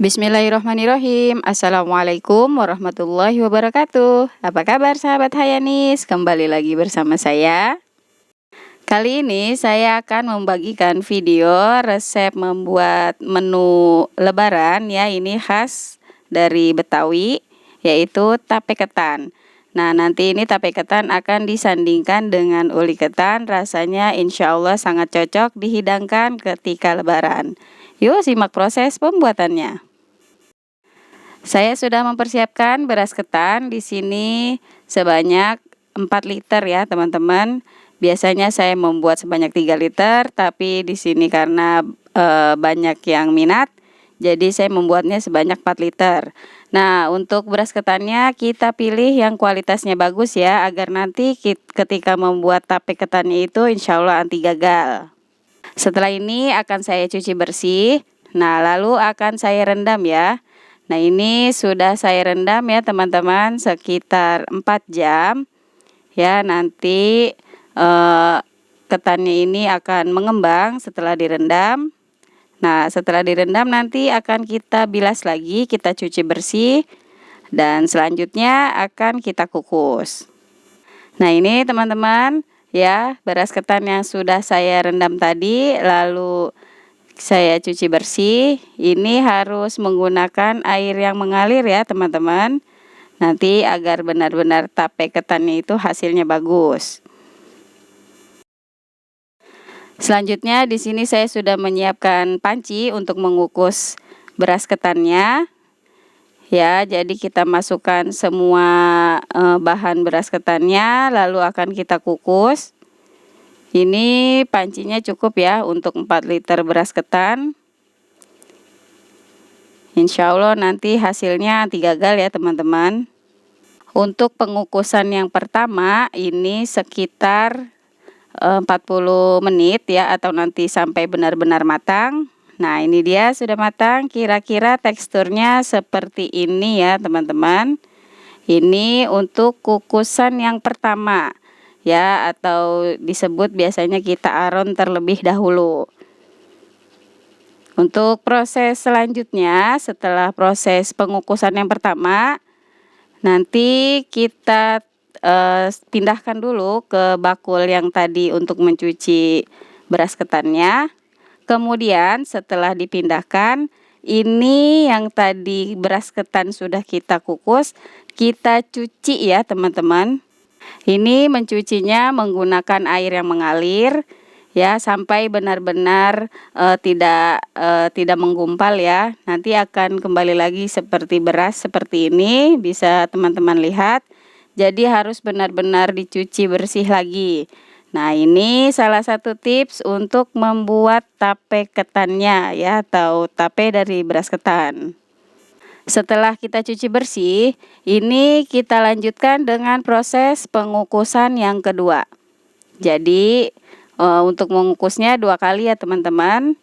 Bismillahirrahmanirrahim. Assalamualaikum warahmatullahi wabarakatuh. Apa kabar sahabat Hayanis? Kembali lagi bersama saya. Kali ini saya akan membagikan video resep membuat menu lebaran ya. Ini khas dari Betawi, yaitu tape ketan. Nah, nanti ini tape ketan akan disandingkan dengan uli ketan. Rasanya insya Allah sangat cocok dihidangkan ketika lebaran. Yuk simak proses pembuatannya. Saya sudah mempersiapkan beras ketan di sini sebanyak 4 liter ya teman-teman. Biasanya saya membuat sebanyak 3 liter, tapi di sini karena banyak yang minat, jadi saya membuatnya sebanyak 4 liter. Nah, untuk beras ketannya kita pilih yang kualitasnya bagus ya, agar nanti ketika membuat tape ketannya itu insya Allah anti gagal. Setelah ini akan saya cuci bersih. Nah, lalu akan saya rendam ya. Nah, ini sudah saya rendam ya teman-teman sekitar 4 jam. Ya, nanti ketannya ini akan mengembang setelah direndam. Nah, setelah direndam nanti akan kita bilas lagi, kita cuci bersih. Dan selanjutnya akan kita kukus. Nah, ini teman-teman ya, beras ketan yang sudah saya rendam tadi lalu saya cuci bersih. Ini harus menggunakan air yang mengalir ya teman-teman. Nanti agar benar-benar tape ketannya itu hasilnya bagus. Selanjutnya di sini saya sudah menyiapkan panci untuk mengukus beras ketannya. Ya, jadi kita masukkan semua bahan beras ketannya lalu akan kita kukus. Ini pancinya cukup ya untuk 4 liter beras ketan. Insya Allah nanti hasilnya anti gagal ya teman-teman. Untuk pengukusan yang pertama ini sekitar 40 menit ya, atau nanti sampai benar-benar matang. Nah, ini dia sudah matang, kira-kira teksturnya seperti ini ya teman-teman. Ini untuk kukusan yang pertama ya, atau disebut biasanya kita aron terlebih dahulu. Untuk proses selanjutnya setelah proses pengukusan yang pertama, nanti kita pindahkan dulu ke bakul yang tadi untuk mencuci beras ketannya. Kemudian setelah dipindahkan, ini yang tadi beras ketan sudah kita kukus, kita cuci ya teman-teman. Ini mencucinya menggunakan air yang mengalir ya, sampai benar-benar tidak menggumpal ya. Nanti akan kembali lagi seperti beras seperti ini, bisa teman-teman lihat. Jadi harus benar-benar dicuci bersih lagi. Nah, ini salah satu tips untuk membuat tape ketannya ya, atau tape dari beras ketan. Setelah kita cuci bersih, ini kita lanjutkan dengan proses pengukusan yang kedua. Jadi untuk mengukusnya 2 kali ya teman-teman.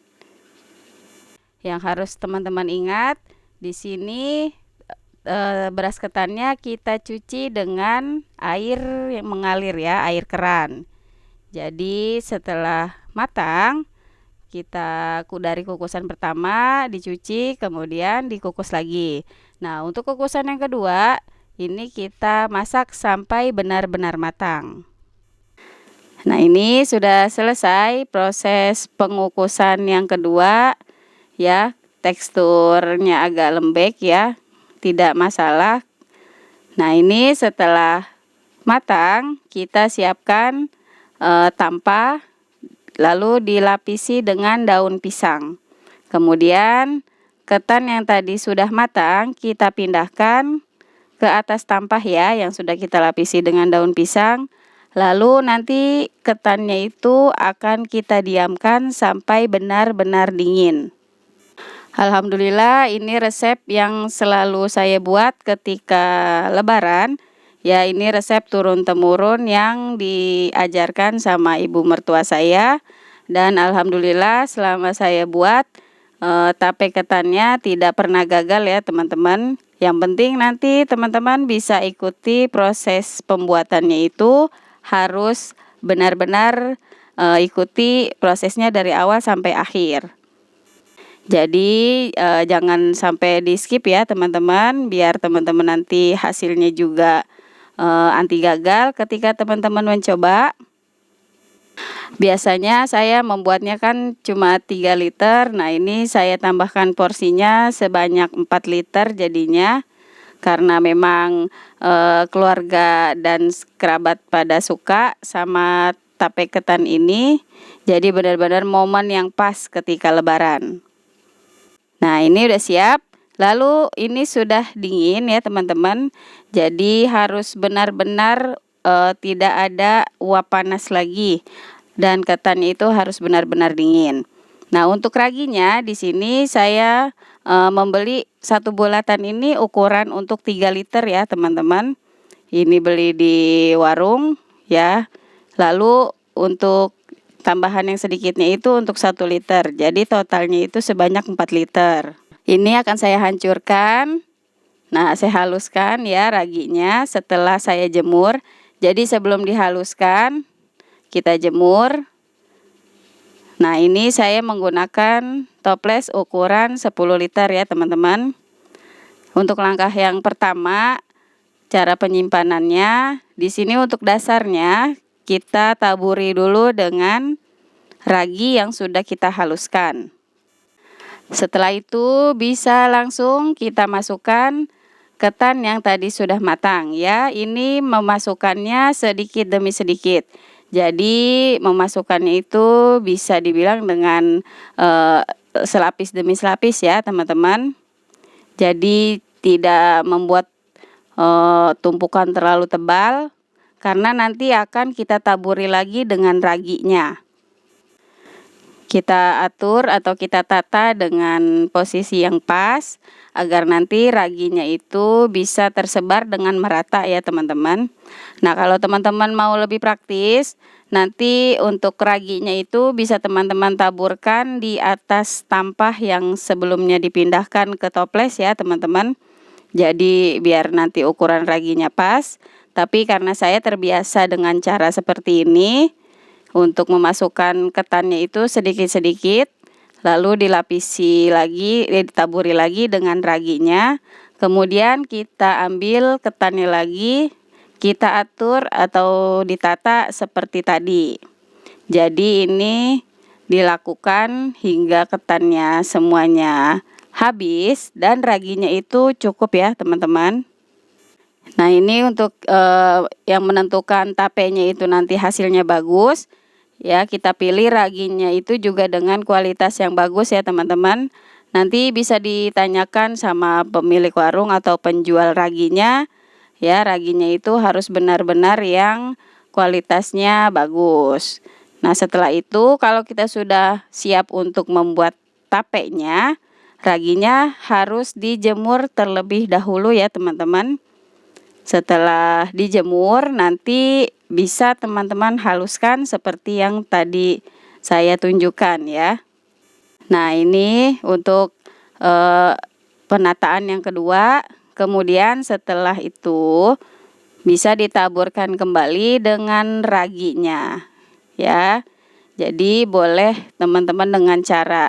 Yang harus teman-teman ingat, di sini beras ketannya kita cuci dengan air yang mengalir ya, air keran. Jadi setelah matang, kita dari kukusan pertama dicuci, kemudian dikukus lagi. Nah, untuk kukusan yang kedua, ini kita masak sampai benar-benar matang. Nah, ini sudah selesai proses pengukusan yang kedua ya. Teksturnya agak lembek ya, tidak masalah. Nah, ini setelah matang kita siapkan tampah, lalu dilapisi dengan daun pisang. Kemudian ketan yang tadi sudah matang kita pindahkan ke atas tampah ya, yang sudah kita lapisi dengan daun pisang. Lalu nanti ketannya itu akan kita diamkan sampai benar-benar dingin. Alhamdulillah, ini resep yang selalu saya buat ketika lebaran. Ya, ini resep turun-temurun yang diajarkan sama ibu mertua saya. Dan alhamdulillah selama saya buat tape ketannya tidak pernah gagal ya teman-teman. Yang penting nanti teman-teman bisa ikuti proses pembuatannya, itu harus benar-benar ikuti prosesnya dari awal sampai akhir. Jadi jangan sampai di skip ya teman-teman, biar teman-teman nanti hasilnya juga anti gagal ketika teman-teman mencoba. Biasanya saya membuatnya kan cuma 3 liter. Nah, ini saya tambahkan porsinya sebanyak 4 liter jadinya. Karena memang keluarga dan kerabat pada suka sama tape ketan ini. Jadi benar-benar momen yang pas ketika lebaran. Nah, ini udah siap. Lalu ini sudah dingin ya teman-teman. Jadi harus benar-benar tidak ada uap panas lagi. Dan ketannya itu harus benar-benar dingin. Nah, untuk raginya di sini saya membeli satu bulatan ini ukuran untuk 3 liter ya teman-teman. Ini beli di warung ya. Lalu untuk tambahan yang sedikitnya itu untuk 1 liter. Jadi totalnya itu sebanyak 4 liter. Ini akan saya hancurkan. Nah, saya haluskan ya raginya setelah saya jemur. Jadi sebelum dihaluskan kita jemur. Nah, ini saya menggunakan toples ukuran 10 liter ya teman-teman. Untuk langkah yang pertama, cara penyimpanannya, di sini untuk dasarnya kita taburi dulu dengan ragi yang sudah kita haluskan. Setelah itu bisa langsung kita masukkan ketan yang tadi sudah matang ya. Ini memasukkannya sedikit demi sedikit. Jadi memasukkannya itu bisa dibilang dengan selapis demi selapis ya teman-teman. Jadi tidak membuat tumpukan terlalu tebal, karena nanti akan kita taburi lagi dengan raginya. Kita atur atau kita tata dengan posisi yang pas agar nanti raginya itu bisa tersebar dengan merata ya teman-teman. Nah, kalau teman-teman mau lebih praktis, nanti untuk raginya itu bisa teman-teman taburkan di atas tampah yang sebelumnya dipindahkan ke toples ya teman-teman. Jadi biar nanti ukuran raginya pas. Tapi karena saya terbiasa dengan cara seperti ini, untuk memasukkan ketannya itu sedikit-sedikit, lalu dilapisi lagi, ditaburi lagi dengan raginya. Kemudian kita ambil ketannya lagi, kita atur atau ditata seperti tadi. Jadi ini dilakukan hingga ketannya semuanya habis dan raginya itu cukup ya teman-teman. Nah, ini untuk yang menentukan tapenya itu nanti hasilnya bagus. Ya, kita pilih raginya itu juga dengan kualitas yang bagus ya teman-teman. Nanti bisa ditanyakan sama pemilik warung atau penjual raginya. Ya, raginya itu harus benar-benar yang kualitasnya bagus. Nah, setelah itu kalau kita sudah siap untuk membuat tapenya, raginya harus dijemur terlebih dahulu ya teman-teman. Setelah dijemur nanti bisa teman-teman haluskan seperti yang tadi saya tunjukkan ya. Nah, ini untuk penataan yang kedua. Kemudian setelah itu bisa ditaburkan kembali dengan raginya ya. Jadi boleh teman-teman dengan cara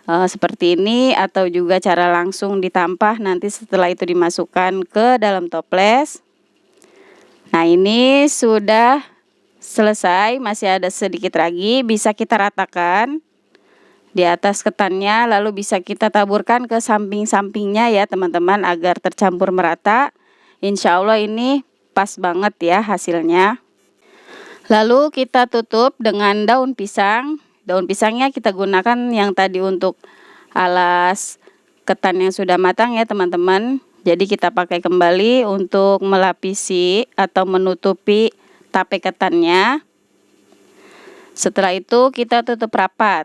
seperti ini atau juga cara langsung ditampah nanti setelah itu dimasukkan ke dalam toples. Nah, ini sudah selesai, masih ada sedikit lagi, bisa kita ratakan di atas ketannya, lalu bisa kita taburkan ke samping-sampingnya ya teman-teman agar tercampur merata. Insya Allah ini pas banget ya hasilnya. Lalu kita tutup dengan daun pisang. Daun pisangnya kita gunakan yang tadi untuk alas ketan yang sudah matang ya teman-teman. Jadi kita pakai kembali untuk melapisi atau menutupi tape ketannya. Setelah itu kita tutup rapat.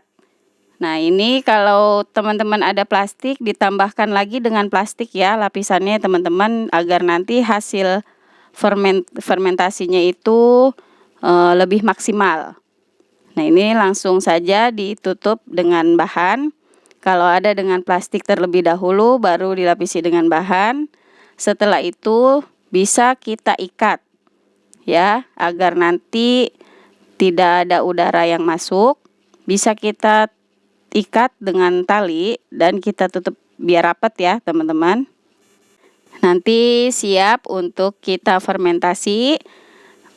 Nah, ini kalau teman-teman ada plastik, ditambahkan lagi dengan plastik ya lapisannya teman-teman, agar nanti hasil fermentasinya itu lebih maksimal. Nah, ini langsung saja ditutup dengan bahan. Kalau ada dengan plastik terlebih dahulu, baru dilapisi dengan bahan. Setelah itu bisa kita ikat ya, agar nanti tidak ada udara yang masuk. Bisa kita ikat dengan tali dan kita tutup biar rapat ya teman-teman. Nanti siap untuk kita fermentasi.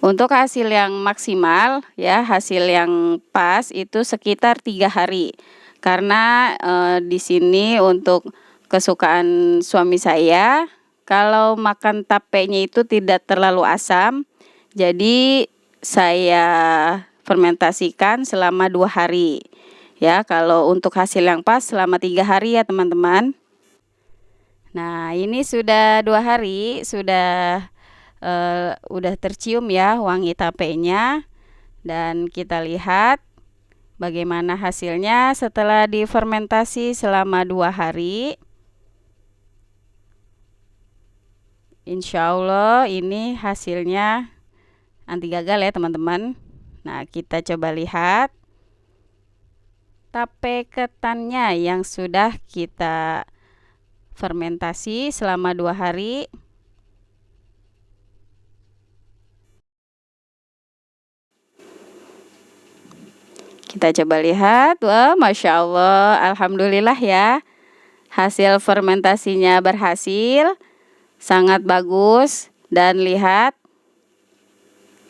Untuk hasil yang maksimal ya, hasil yang pas itu sekitar 3 hari. Karena di sini untuk kesukaan suami saya, kalau makan tapenya itu tidak terlalu asam. Jadi saya fermentasikan selama 2 hari. Ya, kalau untuk hasil yang pas selama 3 hari ya teman-teman. Nah, ini sudah 2 hari, udah tercium ya wangi tapenya, dan kita lihat bagaimana hasilnya setelah difermentasi selama 2 hari. Insya Allah ini hasilnya anti gagal ya teman-teman. Nah, kita coba lihat tape ketannya yang sudah kita fermentasi selama 2 hari. Kita coba lihat. Wah, Masya Allah, Alhamdulillah ya, hasil fermentasinya berhasil, sangat bagus. Dan lihat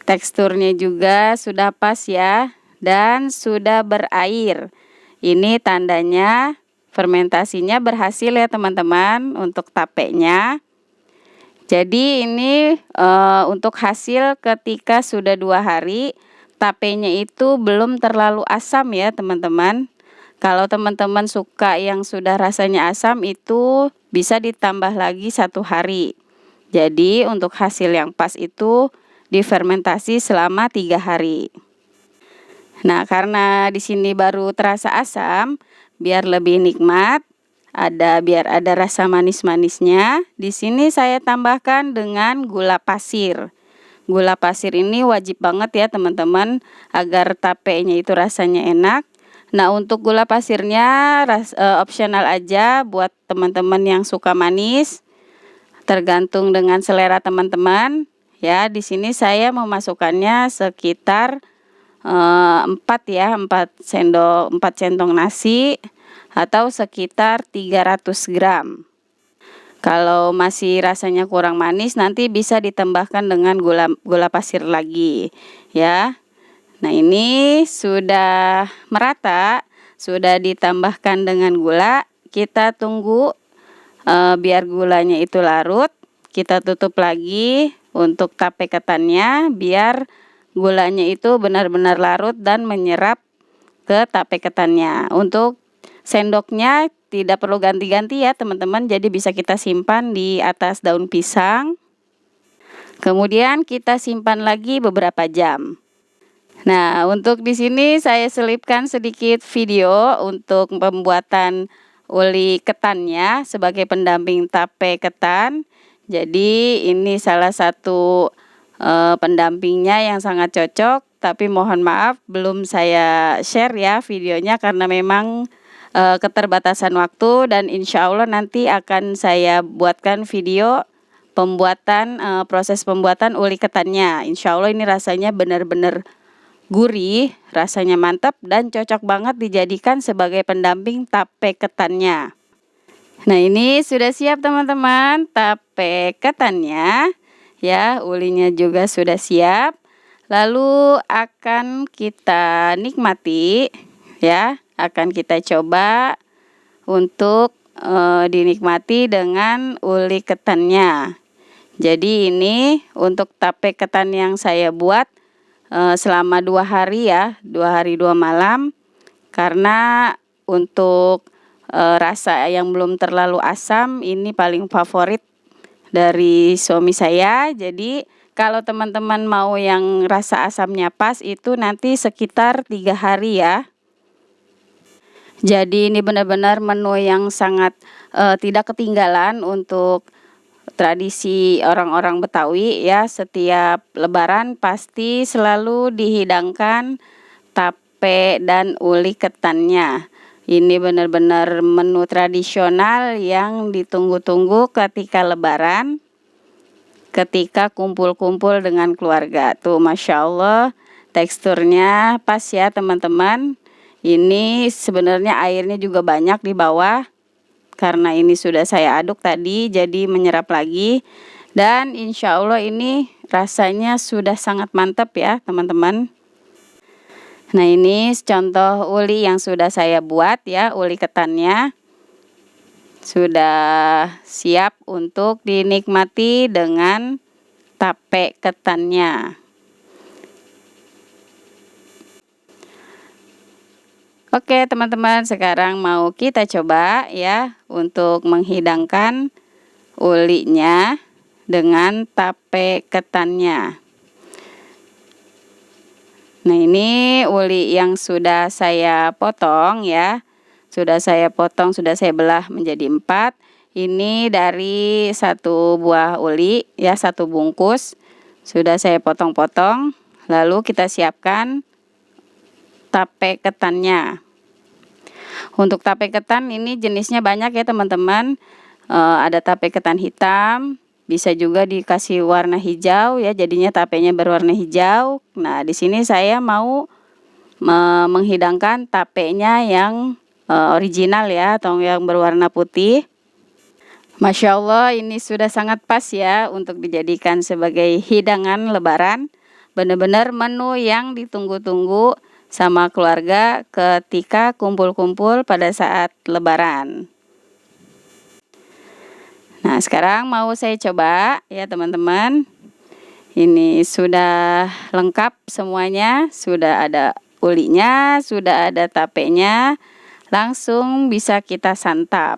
teksturnya juga sudah pas ya, dan sudah berair. Ini tandanya fermentasinya berhasil ya teman-teman untuk tapenya. Jadi ini untuk hasil ketika sudah 2 hari, tapenya itu belum terlalu asam ya teman-teman. Kalau teman-teman suka yang sudah rasanya asam, itu bisa ditambah lagi 1 hari. Jadi untuk hasil yang pas itu difermentasi selama 3 hari. Nah, karena di sini baru terasa asam, biar lebih nikmat, biar ada rasa manis-manisnya, di sini saya tambahkan dengan gula pasir. Gula pasir ini wajib banget ya teman-teman, agar tapenya itu rasanya enak. Nah, untuk gula pasirnya opsional aja buat teman-teman yang suka manis, tergantung dengan selera teman-teman. Ya, di sini saya memasukkannya sekitar 4 centong nasi atau sekitar 300 gram. Kalau masih rasanya kurang manis, nanti bisa ditambahkan dengan gula pasir lagi ya. Nah, ini sudah merata, sudah ditambahkan dengan gula. Kita tunggu biar gulanya itu larut. Kita tutup lagi untuk tape ketannya, biar gulanya itu benar-benar larut dan menyerap ke tape ketannya. Untuk sendoknya tidak perlu ganti-ganti ya teman-teman, jadi bisa kita simpan di atas daun pisang. Kemudian kita simpan lagi beberapa jam. Nah, untuk di sini saya selipkan sedikit video untuk pembuatan uli ketannya sebagai pendamping tape ketan. Jadi ini salah satu pendampingnya yang sangat cocok, tapi mohon maaf belum saya share ya videonya karena memang keterbatasan waktu, dan insya Allah nanti akan saya buatkan video pembuatan proses pembuatan uli ketannya. Insya Allah ini rasanya benar-benar gurih, rasanya mantap dan cocok banget dijadikan sebagai pendamping tape ketannya. Nah, ini sudah siap teman-teman tape ketannya ya, ulinya juga sudah siap. Lalu akan kita nikmati ya, akan kita coba untuk dinikmati dengan uli ketannya. Jadi ini untuk tape ketan yang saya buat selama 2 hari ya, 2 hari 2 malam. Karena untuk rasa yang belum terlalu asam ini paling favorit dari suami saya. Jadi kalau teman-teman mau yang rasa asamnya pas, itu nanti sekitar 3 hari ya. Jadi ini benar-benar menu yang sangat tidak ketinggalan untuk tradisi orang-orang Betawi ya. Setiap lebaran pasti selalu dihidangkan tape dan uli ketannya. Ini benar-benar menu tradisional yang ditunggu-tunggu ketika lebaran, ketika kumpul-kumpul dengan keluarga. Tuh, Masya Allah, teksturnya pas ya teman-teman. Ini sebenarnya airnya juga banyak di bawah, karena ini sudah saya aduk tadi, jadi menyerap lagi. Dan insya Allah ini rasanya sudah sangat mantap ya teman-teman. Nah, ini contoh uli yang sudah saya buat ya, uli ketannya. Sudah siap untuk dinikmati dengan tape ketannya. Oke teman-teman, sekarang mau kita coba ya untuk menghidangkan ulinya dengan tape ketannya. Nah, ini uli yang sudah saya potong ya. Sudah saya potong, sudah saya belah menjadi 4. Ini dari satu buah uli ya, satu bungkus. Sudah saya potong-potong. Lalu kita siapkan tape ketannya. Untuk tape ketan ini jenisnya banyak ya teman-teman. Ada tape ketan hitam, bisa juga dikasih warna hijau ya, jadinya tapenya berwarna hijau. Nah, di sini saya mau menghidangkan tapenya yang original ya, atau yang berwarna putih. Masya Allah, ini sudah sangat pas ya untuk dijadikan sebagai hidangan lebaran. Benar-benar menu yang ditunggu-tunggu sama keluarga ketika kumpul-kumpul pada saat lebaran. Nah, sekarang mau saya coba ya teman-teman. Ini sudah lengkap semuanya, sudah ada ulinya, sudah ada tapenya. Langsung bisa kita santap.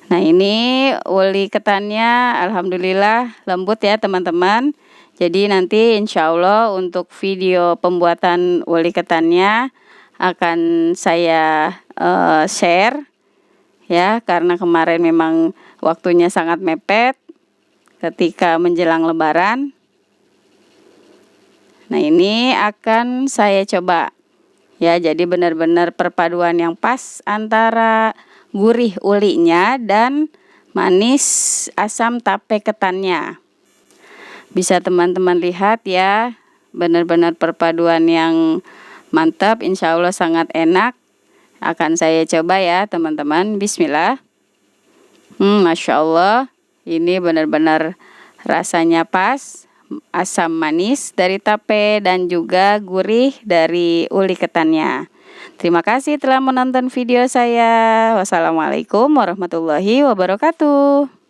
Nah, ini uli ketannya alhamdulillah lembut ya teman-teman. Jadi nanti insya Allah untuk video pembuatan uli ketannya akan saya share ya, karena kemarin memang waktunya sangat mepet ketika menjelang lebaran. Nah, ini akan saya coba ya, jadi benar-benar perpaduan yang pas antara gurih ulinya dan manis asam tape ketannya. Bisa teman-teman lihat ya, benar-benar perpaduan yang mantap, insya Allah sangat enak. Akan saya coba ya teman-teman. Bismillah. Masya Allah, ini benar-benar rasanya pas, asam manis dari tape dan juga gurih dari uli ketannya. Terima kasih telah menonton video saya. Wassalamualaikum warahmatullahi wabarakatuh.